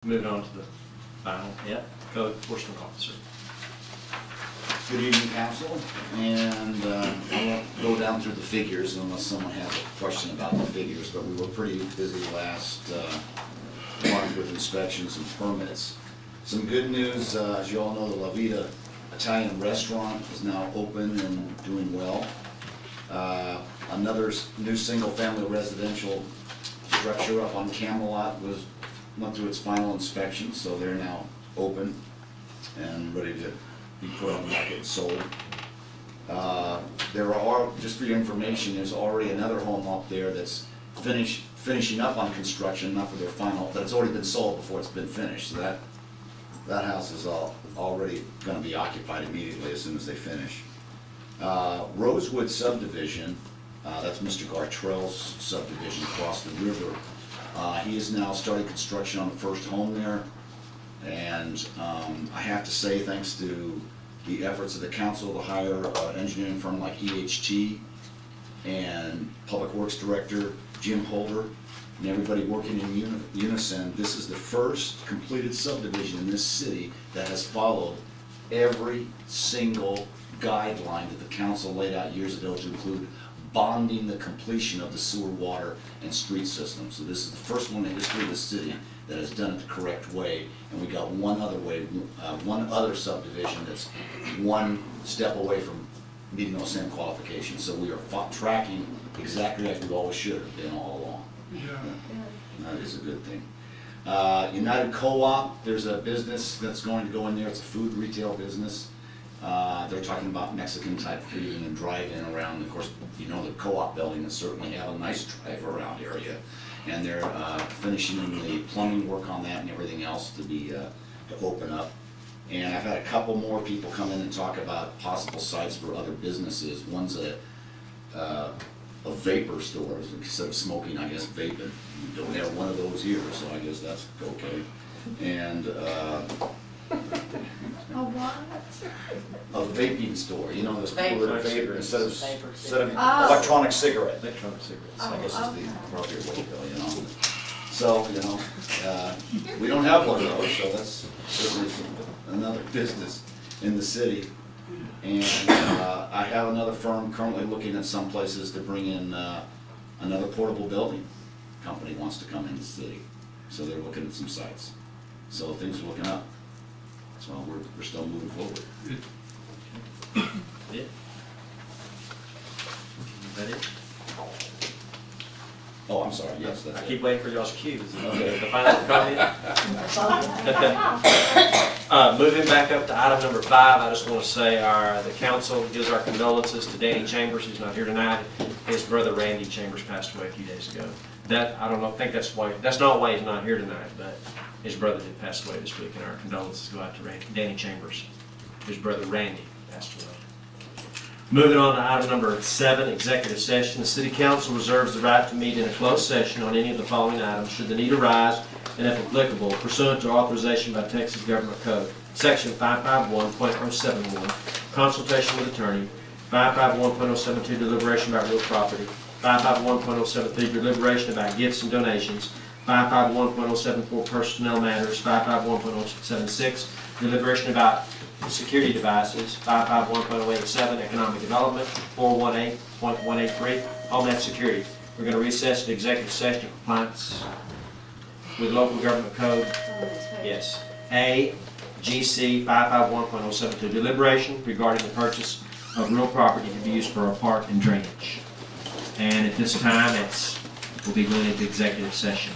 Moving on to the final, code enforcement officer. Good evening, council, and I won't go down through the figures unless someone has a question about the figures, but we were pretty busy last month with inspections and permits. Some good news, as you all know, the La Vida Italian restaurant is now open and doing well. Another new single-family residential structure up on Camelot went through its final inspection, so they're now open and ready to be put on the market and sold. There are, just for your information, there's already another home up there that's finishing up on construction, not for their final, but it's already been sold before it's been finished. So that house is already going to be occupied immediately as soon as they finish. Rosewood subdivision, that's Mr. Gartrell's subdivision across the river. He has now started construction on the first home there, and I have to say, thanks to the efforts of the council to hire an engineering firm like EHT and Public Works Director Jim Holder and everybody working in unison, this is the first completed subdivision in this city that has followed every single guideline that the council laid out years ago, to include bonding the completion of the sewer, water, and street system. So this is the first one in the history of the city that has done it the correct way, and we got one other subdivision that's one step away from meeting those same qualifications. So we are tracking exactly like we always should have been all along. That is a good thing. United Co-op, there's a business that's going to go in there. It's a food retail business. They're talking about Mexican type food and drive-in around. Of course, you know, the co-op building is certainly have a nice drive-around area, and they're finishing the plumbing work on that and everything else to be to open up. And I've had a couple more people come in and talk about possible sites for other businesses. One's a vapor store. Instead of smoking, I guess vaping. We don't have one of those here, so I guess that's okay. And a vaping store, you know, those people that vape instead of electronic cigarette. Electronic cigarettes. I guess is the appropriate way to go, you know. So, you know, we don't have one of those, so that's certainly another business in the city. And I have another firm currently looking at some places to bring in another portable building company wants to come in the city. So they're looking at some sites. So things are looking up. So we're still moving forward. Yeah. Is that it? Oh, I'm sorry, yes, I that's keep it. waiting for y'all's cues. Okay. The final comment. Moving back up to item number 5, I just want to say the council gives our condolences to Danny Chambers, who's not here tonight. His brother Randy Chambers passed away a few days ago. I think that's not why he's not here tonight, but his brother did pass away this week, and our condolences go out to Danny Chambers. His brother Randy passed away. Moving on to item number 7, executive session. The City Council reserves the right to meet in a closed session on any of the following items should the need arise, and if applicable, pursuant to authorization by Texas Government Code. Section 551.071, consultation with attorney. 551.072, deliberation about real property. 551.073, deliberation about gifts and donations. 551.074, personnel matters. 551.076, deliberation about security devices. 551.087, economic development. 418.183, homeland security. We're going to recess to executive session in compliance with local government code. Yes. A, GC 551.072, deliberation regarding the purchase of real property to be used for a park and drainage. And at this time, we'll be going into executive session.